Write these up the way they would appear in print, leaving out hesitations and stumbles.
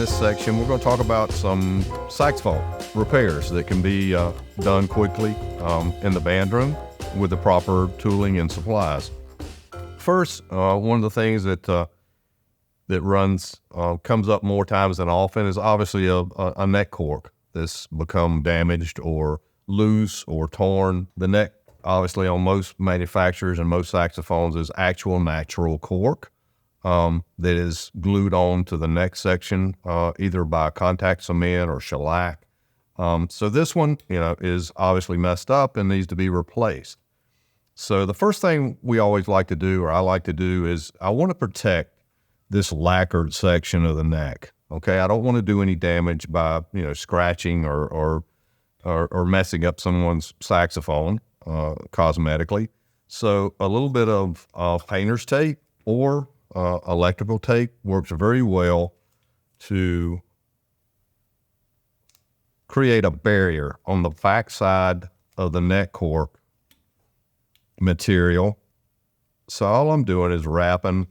this section, we're going to talk about some saxophone repairs that can be done quickly in the band room with the proper tooling and supplies. First, one of the things that comes up more times than often is obviously a neck cork that's become damaged or loose or torn. The neck, obviously, on most manufacturers and most saxophones is actual natural cork that is glued on to the neck section, either by contact cement or shellac. So this one, is obviously messed up and needs to be replaced. So the first thing we always like to do, or I like to do, is I want to protect this lacquered section of the neck. Okay, I don't want to do any damage by scratching or messing up someone's saxophone cosmetically. So a little bit of painter's tape or electrical tape works very well to create a barrier on the back side of the neck cork material. So all I'm doing is wrapping,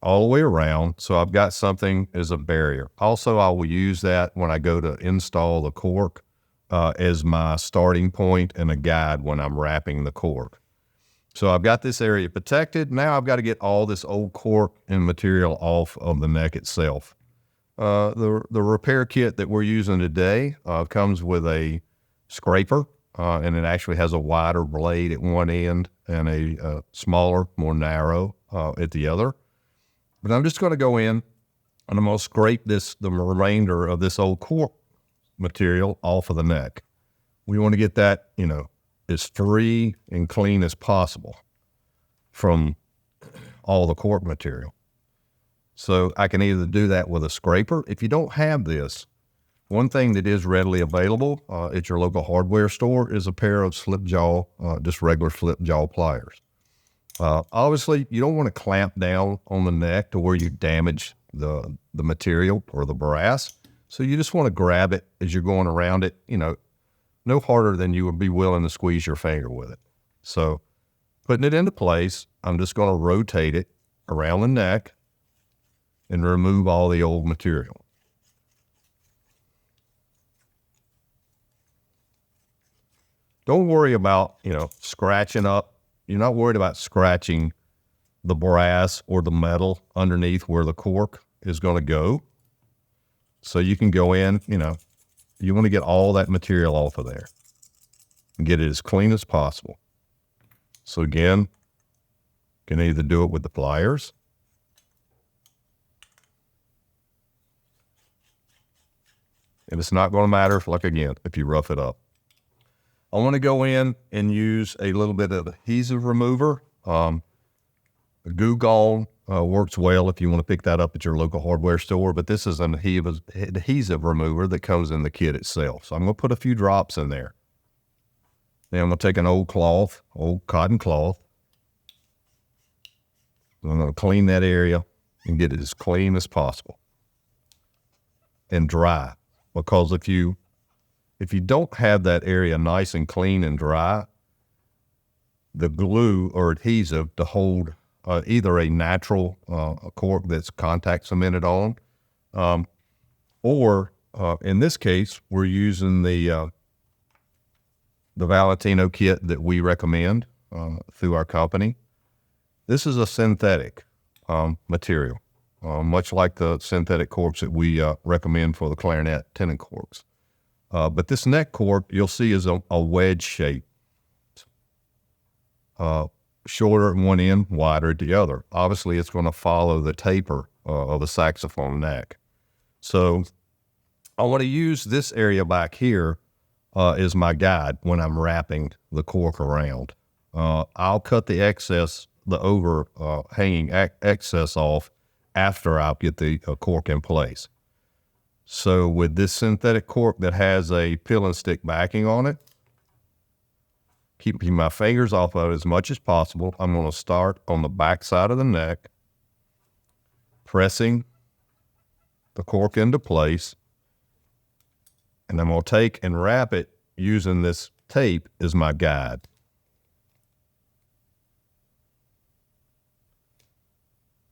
all the way around. So I've got something as a barrier. Also, I will use that when I go to install the cork as my starting point and a guide when I'm wrapping the cork. So I've got this area protected. Now I've got to get all this old cork and material off of the neck itself. The repair kit that we're using today comes with a scraper, and it actually has a wider blade at one end and a smaller, more narrow at the other. But I'm just going to go in and I'm going to scrape the remainder of this old cork material off of the neck. We want to get that, as free and clean as possible from all the cork material. So I can either do that with a scraper. If you don't have this, one thing that is readily available at your local hardware store is a pair of slip jaw, just regular slip jaw pliers. Obviously, you don't want to clamp down on the neck to where you damage the material or the brass. So you just want to grab it as you're going around it, no harder than you would be willing to squeeze your finger with it. So putting it into place, I'm just going to rotate it around the neck and remove all the old material. Don't worry about, scratching up. You're not worried about scratching the brass or the metal underneath where the cork is going to go. So you can go in, you want to get all that material off of there and get it as clean as possible. So again, you can either do it with the pliers, and it's not going to matter if you rough it up. I want to go in and use a little bit of adhesive remover. A Goo Gone works well if you want to pick that up at your local hardware store, but this is an adhesive remover that comes in the kit itself. So I'm going to put a few drops in there. Then I'm going to take an old cotton cloth. I'm going to clean that area and get it as clean as possible and dry, because if you don't have that area nice and clean and dry, the glue or adhesive to hold either a natural cork that's contact cemented on, or in this case, we're using the Valentino kit that we recommend through our company. This is a synthetic material, much like the synthetic corks that we recommend for the clarinet tenon corks. But this neck cork, you'll see, is a wedge shape. Shorter at one end, wider at the other. Obviously, it's going to follow the taper of the saxophone neck. So I want to use this area back here as my guide when I'm wrapping the cork around. I'll cut the excess, the overhanging excess off after I get the cork in place. So with this synthetic cork that has a peel and stick backing on it, keeping my fingers off of it as much as possible, I'm going to start on the back side of the neck, pressing the cork into place, and I'm going to take and wrap it using this tape as my guide.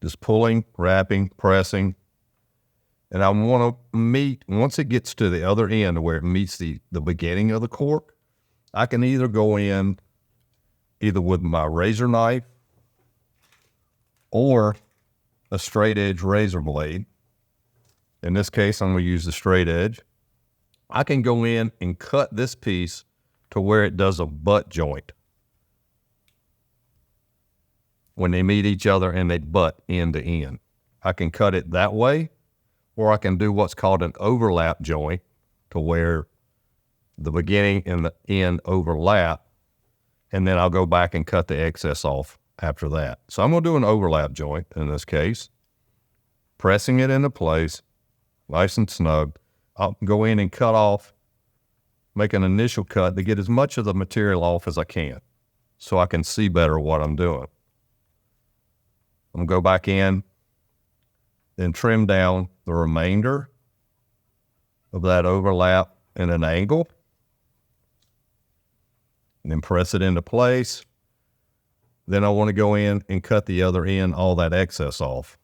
Just pulling, wrapping, pressing, and I want to meet, once it gets to the other end where it meets the beginning of the cork, I can either go in either with my razor knife or a straight edge razor blade. In this case, I'm going to use the straight edge. I can go in and cut this piece to where it does a butt joint when they meet each other and they butt end to end. I can cut it that way, or I can do what's called an overlap joint to where the beginning and the end overlap, and then I'll go back and cut the excess off after that. So I'm going to do an overlap joint in this case, pressing it into place, nice and snug. I'll go in and cut off, make an initial cut to get as much of the material off as I can so I can see better what I'm doing. I'm going to go back in, then trim down the remainder of that overlap in an angle, and then press it into place. Then I want to go in and cut the other end, all that excess off.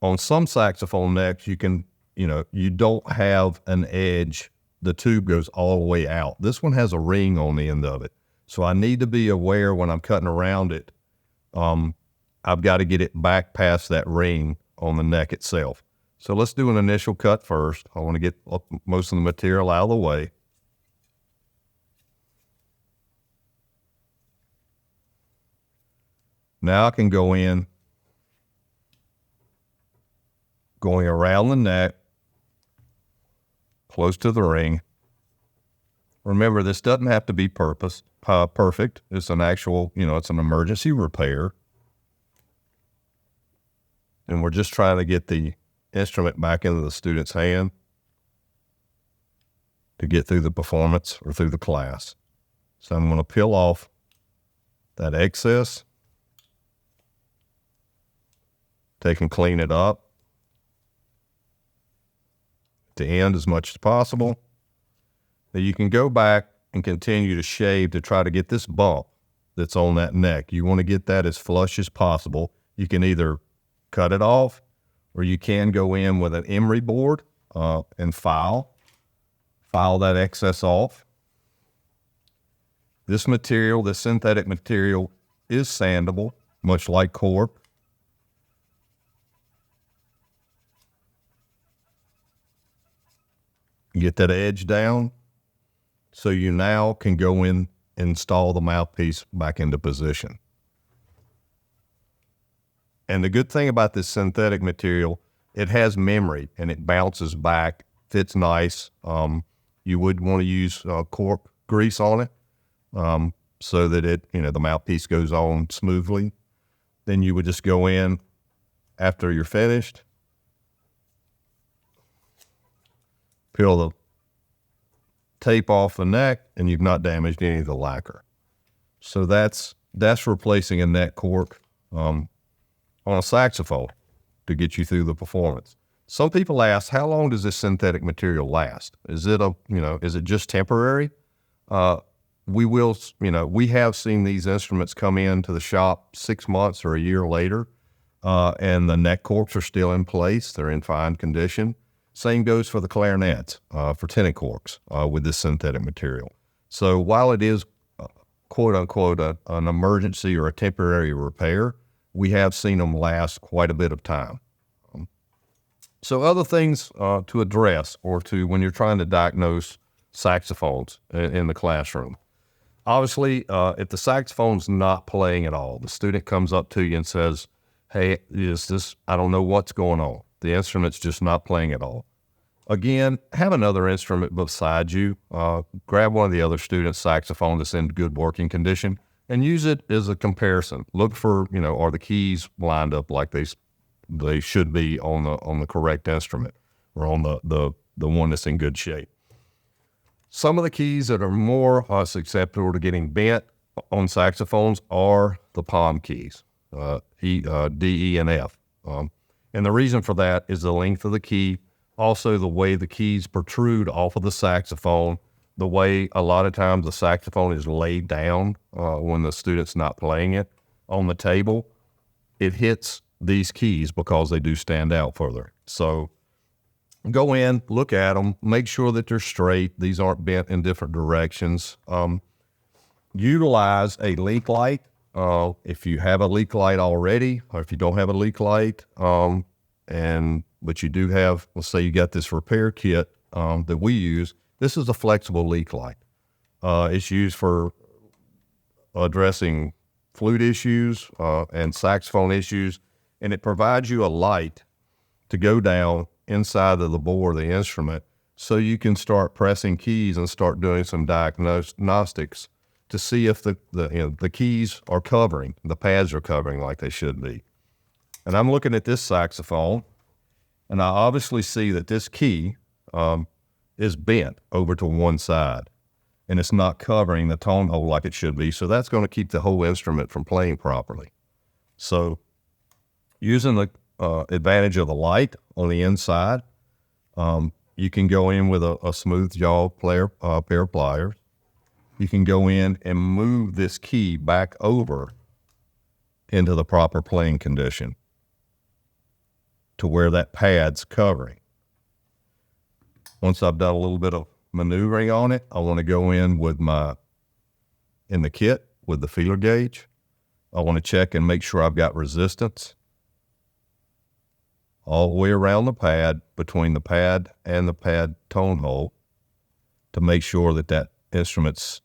On some saxophone necks, you don't have an edge. The tube goes all the way out. This one has a ring on the end of it. So I need to be aware when I'm cutting around it, I've got to get it back past that ring on the neck itself. So let's do an initial cut first. I want to get most of the material out of the way. Now I can go in, going around the neck, close to the ring. Remember, this doesn't have to be perfect. It's an actual, it's an emergency repair. And we're just trying to get the instrument back into the student's hand to get through the performance or through the class. So I'm going to peel off that excess, take and clean it up to end as much as possible. Then you can go back and continue to shave to try to get this bump that's on that neck. You want to get that as flush as possible. You can either cut it off, or you can go in with an emery board and file that excess off. This material, this synthetic material, is sandable, much like cork. Get that edge down, so you now can go in and install the mouthpiece back into position. And the good thing about this synthetic material, it has memory and it bounces back, fits nice. You would want to use cork grease on it so that the mouthpiece goes on smoothly. Then you would just go in after you're finished, peel the tape off the neck, and you've not damaged any of the lacquer. So that's replacing a neck cork on a saxophone to get you through the performance. Some people ask, how long does this synthetic material last? Is it is it just temporary? We have seen these instruments come into the shop 6 months or a year later, and the neck corks are still in place. They're in fine condition. Same goes for the clarinets, for tenor corks with this synthetic material. So while it is, quote unquote, an emergency or a temporary repair, we have seen them last quite a bit of time. So other things to address when you're trying to diagnose saxophones in the classroom. Obviously, if the saxophone's not playing at all, the student comes up to you and says, hey, I don't know what's going on. The instrument's just not playing at all. Again, have another instrument beside you. Grab one of the other students' saxophone that's in good working condition and use it as a comparison. Look for, are the keys lined up like they should be on the correct instrument or on the one that's in good shape. Some of the keys that are more susceptible to getting bent on saxophones are the palm keys, D, E, and F. And the reason for that is the length of the key, also the way the keys protrude off of the saxophone, the way a lot of times the saxophone is laid down when the student's not playing it on the table. It hits these keys because they do stand out further. So Go in, look at them, make sure that they're straight. These aren't bent in different directions. Utilize a leak light. If you have a leak light already, or if you don't have a leak light, but you do have, let's say you got this repair kit that we use. This is a flexible leak light. It's used for addressing flute issues and saxophone issues, and it provides you a light to go down inside of the bore of the instrument so you can start pressing keys and start doing some diagnostics to see if the keys are covering, the pads are covering like they should be. And I'm looking at this saxophone, and I obviously see that this key is bent over to one side, and it's not covering the tone hole like it should be, so that's going to keep the whole instrument from playing properly. So using the advantage of the light on the inside, you can go in with a smooth jaw pair of pliers. You can go in and move this key back over into the proper playing condition to where that pad's covering. Once I've done a little bit of maneuvering on it, I want to go in in the kit with the feeler gauge. I want to check and make sure I've got resistance all the way around the pad, between the pad and the pad tone hole, to make sure that instrument's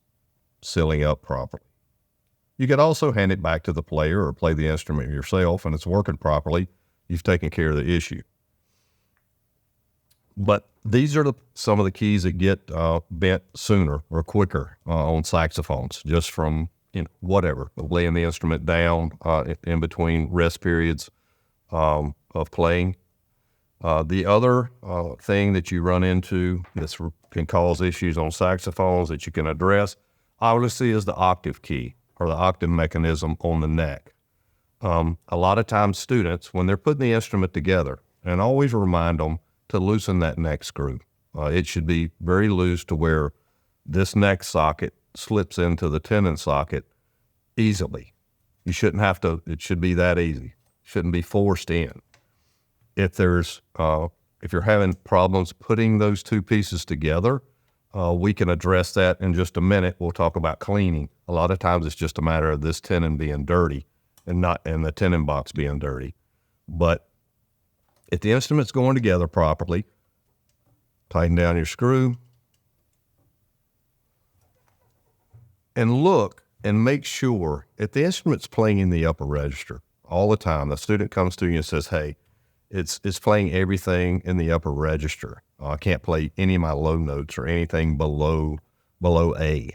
sealing up properly. You could also hand it back to the player or play the instrument yourself, and it's working properly. You've taken care of the issue. But these are some of the keys that get bent sooner or quicker on saxophones, just from whatever, laying the instrument down in between rest periods of playing. The other thing that you run into that can cause issues on saxophones that you can address, obviously, is the octave key or the octave mechanism on the neck. A lot of times students, when they're putting the instrument together, and always remind them to loosen that neck screw. It should be very loose to where this neck socket slips into the tenon socket easily. You shouldn't have to, it should be that easy. Shouldn't be forced in. If you're having problems putting those two pieces together, we can address that in just a minute. We'll talk about cleaning. A lot of times it's just a matter of this tenon being dirty and the tenon box being dirty. But if the instrument's going together properly, tighten down your screw and look and make sure if the instrument's playing in the upper register all the time. The student comes to you and says, hey, it's playing everything in the upper register. I can't play any of my low notes or anything below A.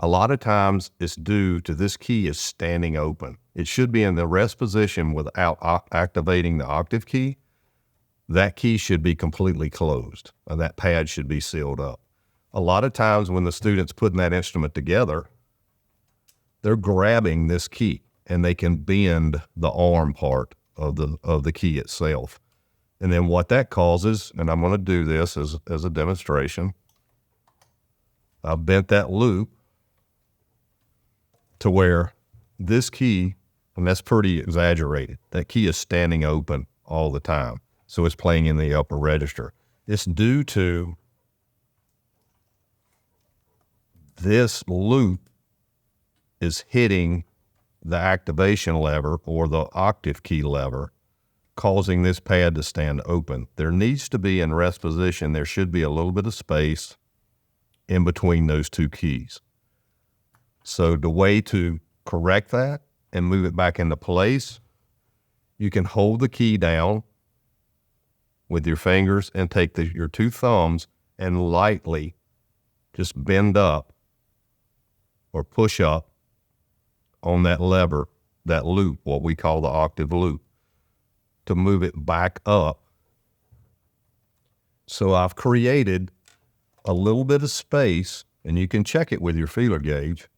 A lot of times it's due to this key is standing open. It should be in the rest position without activating the octave key. That key should be completely closed, and that pad should be sealed up. A lot of times when the student's putting that instrument together, they're grabbing this key, and they can bend the arm part of the key itself. And then what that causes, and I'm going to do this as a demonstration, I've bent that loop to where this key, and that's pretty exaggerated, that key is standing open all the time. So it's playing in the upper register. It's due to this loop is hitting the activation lever or the octave key lever, causing this pad to stand open. There needs to be in rest position, there should be a little bit of space in between those two keys. So the way to correct that and move it back into place, you can hold the key down with your fingers and take your two thumbs and lightly just bend up or push up on that lever, that loop, what we call the octave loop, to move it back up. So I've created a little bit of space, and you can check it with your feeler gauge.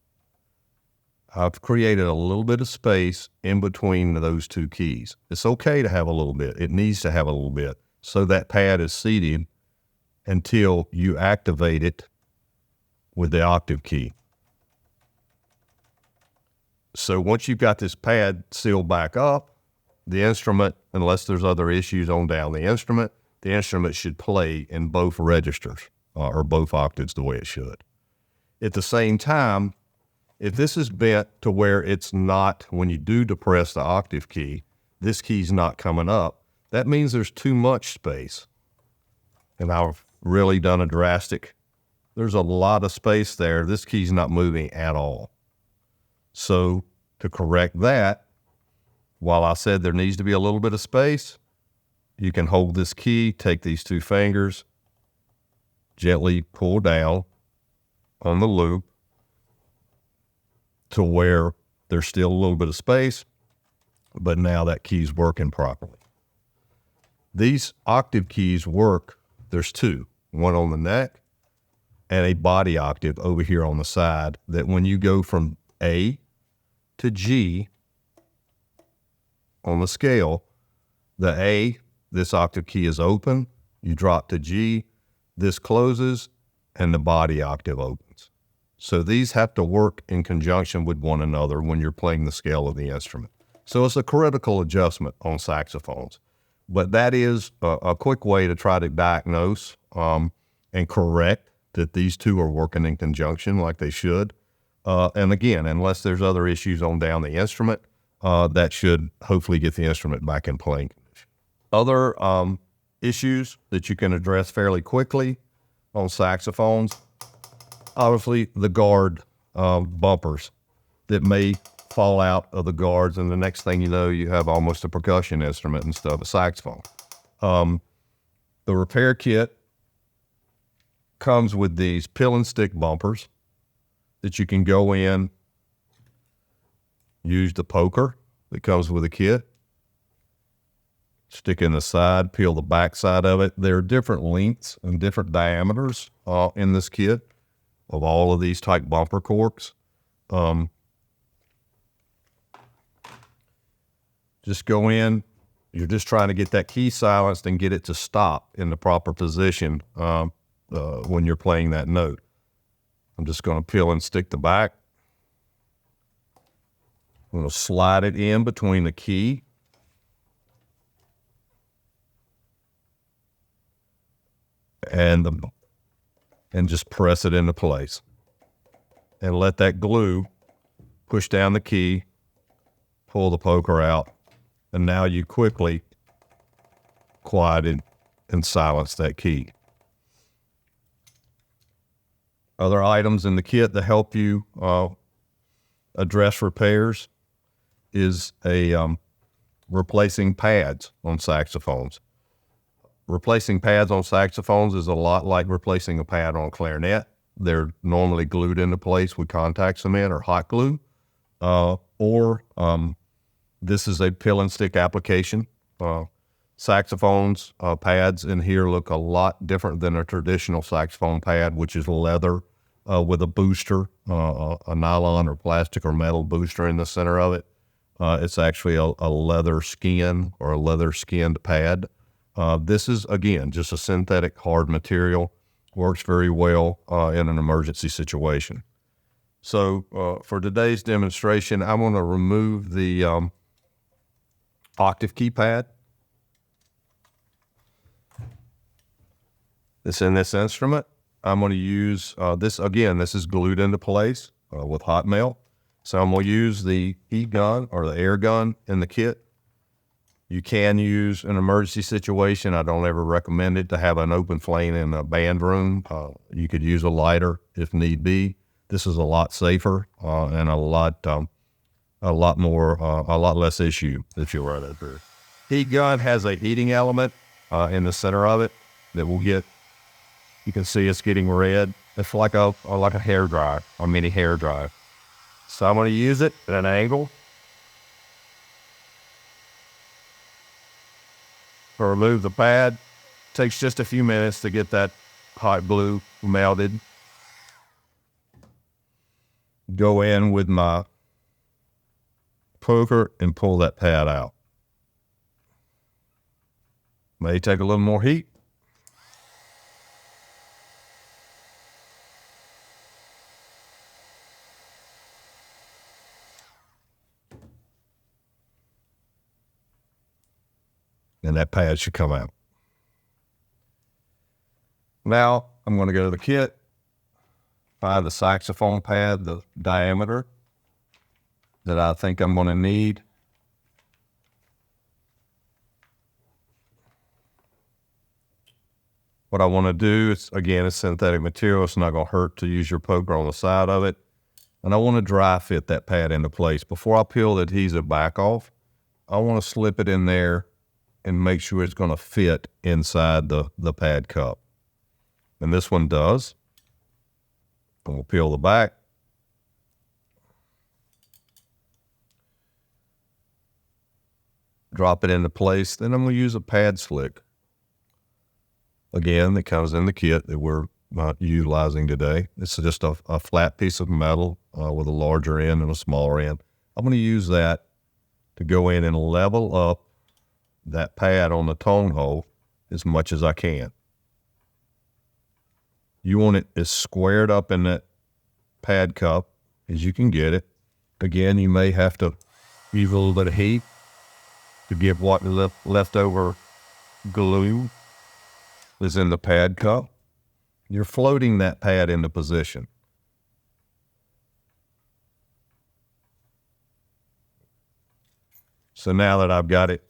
I've created a little bit of space in between those two keys. It's okay to have a little bit. It needs to have a little bit. So that pad is seated until you activate it with the octave key. So once you've got this pad sealed back up, the instrument, unless there's other issues on down the the instrument should play in both registers or both octaves the way it should. At the same time, if this is bent to where it's not, when you do depress the octave key, this key's not coming up, that means there's too much space. And I've really done a drastic, there's a lot of space there. This key's not moving at all. So to correct that, while I said there needs to be a little bit of space, you can hold this key, take these two fingers, gently pull down on the loop to where there's still a little bit of space, but now that key's working properly. These octave keys work, there's two, one on the neck and a body octave over here on the side, that when you go from A to G on the scale, the A, this octave key is open, you drop to G, this closes, and the body octave opens. So these have to work in conjunction with one another when you're playing the scale of the instrument. So it's a critical adjustment on saxophones. But that is a quick way to try to diagnose and correct that these two are working in conjunction like they should. And again, unless there's other issues on down the instrument, that should hopefully get the instrument back in playing condition. Other issues that you can address fairly quickly on saxophones, obviously the guard bumpers that may fall out of the guards, and the next thing you know, you have almost a percussion instrument instead of a saxophone. The repair kit comes with these pill and stick bumpers that you can go in, use the poker that comes with the kit, stick in the side, peel the back side of it. There are different lengths and different diameters in this kit of all of these type bumper corks. Just go in, you're just trying to get that key silenced and get it to stop in the proper position when you're playing that note. I'm just going to peel and stick the back. I'm going to slide it in between the key and just press it into place. And let that glue push down the key, pull the poker out, and now you quickly quiet and silence that key. Other items in the kit that help you address repairs is replacing pads on saxophones. Replacing pads on saxophones is a lot like replacing a pad on a clarinet. They're normally glued into place with contact cement or hot glue, or this is a pill and stick application. Saxophones, pads in here look a lot different than a traditional saxophone pad, which is leather with a booster, a nylon or plastic or metal booster in the center of it. It's actually a leather skin or a leather skinned pad. This is, again, just a synthetic hard material. Works very well in an emergency situation. So for today's demonstration, I'm going to remove the octave key pad that's in this instrument. I'm going to use this, again, this is glued into place with hot melt. So I'm going to use the heat gun or the air gun in the kit. You can use an emergency situation. I don't ever recommend it to have an open flame in a band room. You could use a lighter if need be. This is a lot safer and a lot less issue that you'll run into. Heat gun has a heating element in the center of it that will get. You can see it's getting red. It's like a hair dryer, a mini hair dryer. So I'm going to use it at an angle to remove the pad. Takes just a few minutes to get that hot glue melted. Go in with my poker and pull that pad out. May take a little more heat. And that pad should come out. Now I'm going to go to the kit, find the saxophone pad, the diameter that I think I'm going to need. What I want to do is, again, it's synthetic material. It's not going to hurt to use your poker on the side of it. And I want to dry fit that pad into place. Before I peel the adhesive back off, I want to slip it in there and make sure it's going to fit inside the pad cup. And this one does. And we'll peel the back. Drop it into place. Then I'm going to use a pad slick. Again, that comes in the kit that we're not utilizing today. It's just a flat piece of metal with a larger end and a smaller end. I'm going to use that to go in and level up that pad on the tone hole as much as I can. You want it as squared up in that pad cup as you can get it. Again, you may have to use a little bit of heat to give what leftover glue is in the pad cup. You're floating that pad into position. So now that I've got it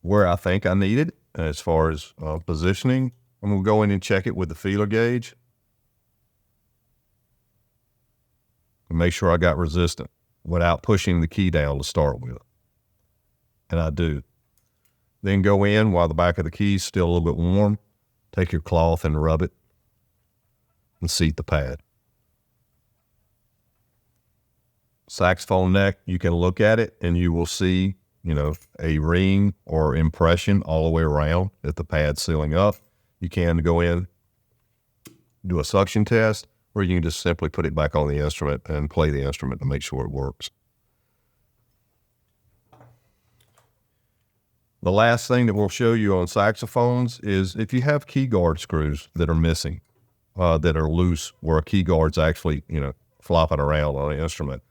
where I think I need it, as far as positioning, I'm going to go in and check it with the feeler gauge and make sure I got resistant without pushing the key down to start with. And I do. Then go in while the back of the key is still a little bit warm. Take your cloth and rub it and seat the pad. Saxophone neck, you can look at it and you will see, a ring or impression all the way around if the pad's sealing up. You can go in, do a suction test, or you can just simply put it back on the instrument and play the instrument to make sure it works. The last thing that we'll show you on saxophones is if you have key guard screws that are missing, that are loose, where a key guard's actually, flopping around on an instrument.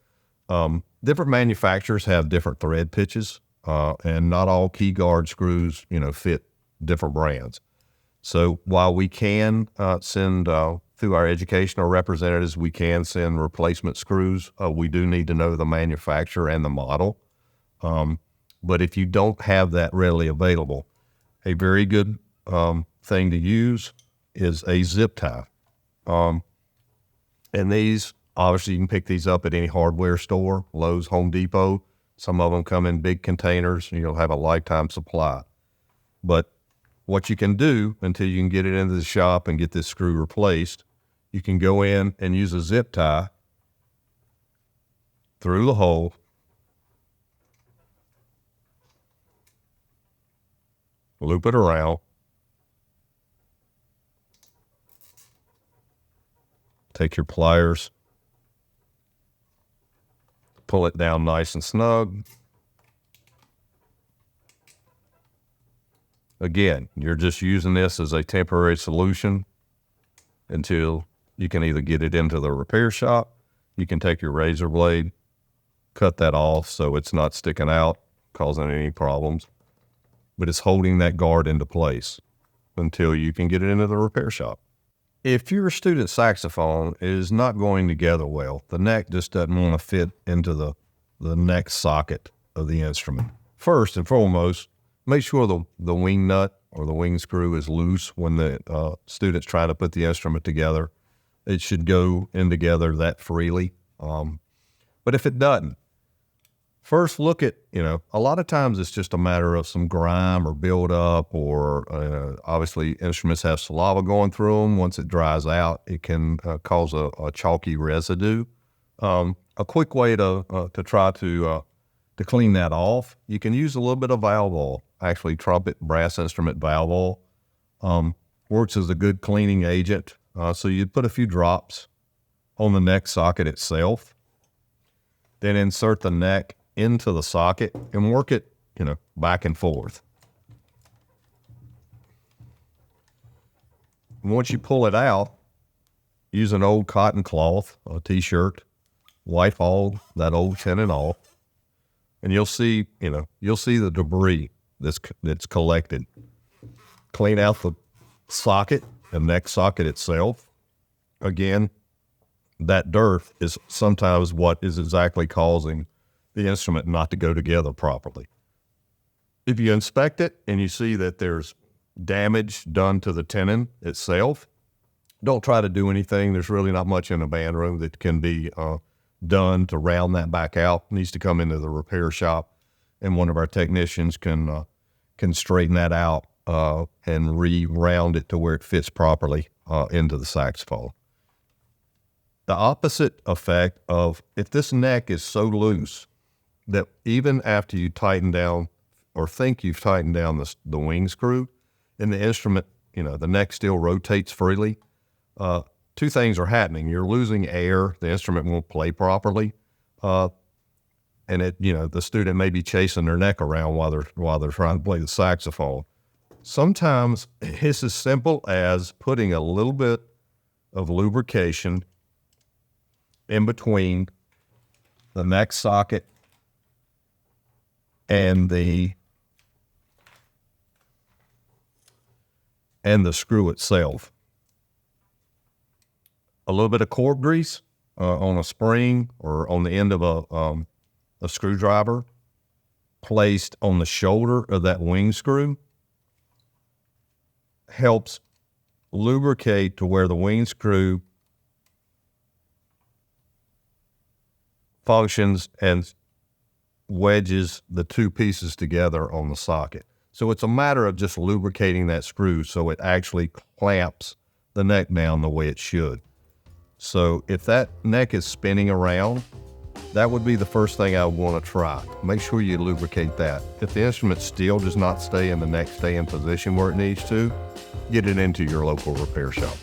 Different manufacturers have different thread pitches, and not all key guard screws, fit different brands. So while we can send, through our educational representatives, we can send replacement screws, we do need to know the manufacturer and the model. But if you don't have that readily available, a very good thing to use is a zip tie. And these, obviously, you can pick these up at any hardware store, Lowe's, Home Depot. Some of them come in big containers, and you'll have a lifetime supply. But what you can do until you can get it into the shop and get this screw replaced, you can go in and use a zip tie through the hole, loop it around, take your pliers, pull it down nice and snug. Again, you're just using this as a temporary solution until you can either get it into the repair shop. You can take your razor blade, cut that off so it's not sticking out, causing any problems. But it's holding that guard into place until you can get it into the repair shop. If your student saxophone is not going together well, the neck just doesn't want to fit into the neck socket of the instrument. First and foremost, make sure the wing nut or the wing screw is loose when the student's trying to put the instrument together. It should go in together that freely. But if it doesn't, first look at, a lot of times it's just a matter of some grime or buildup, or obviously instruments have saliva going through them. Once it dries out, it can cause a chalky residue. A quick way to try to clean that off, you can use a little bit of valve oil. Actually, trumpet brass instrument valve oil works as a good cleaning agent. So you put a few drops on the neck socket itself, then insert the neck into the socket and work it, back and forth. And once you pull it out, use an old cotton cloth, a t-shirt, wipe all that old tenon off, and you'll see the debris that's collected. Clean out the socket neck socket itself, again, that dearth is sometimes what is exactly causing the instrument not to go together properly. If you inspect it and you see that there's damage done to the tenon itself, don't try to do anything. There's really not much in a band room that can be done to round that back out. It needs to come into the repair shop, and one of our technicians can straighten that out and re-round it to where it fits properly into the saxophone. The opposite effect of if this neck is so loose that even after you tighten down or think you've tightened down the wing screw in the instrument, the neck still rotates freely, two things are happening. You're losing air, the instrument won't play properly, and the student may be chasing their neck around while they're trying to play the saxophone. Sometimes it's as simple as putting a little bit of lubrication in between the neck socket and the screw itself. A little bit of Cork grease on a spring or on the end of a screwdriver placed on the shoulder of that wing screw helps lubricate to where the wing screw functions and wedges the two pieces together on the socket. So it's a matter of just lubricating that screw so it actually clamps the neck down the way it should. So if that neck is spinning around, that would be the first thing I would want to try. Make sure you lubricate that. If the instrument still does not stay in the neck stay in position where it needs to, get it into your local repair shop.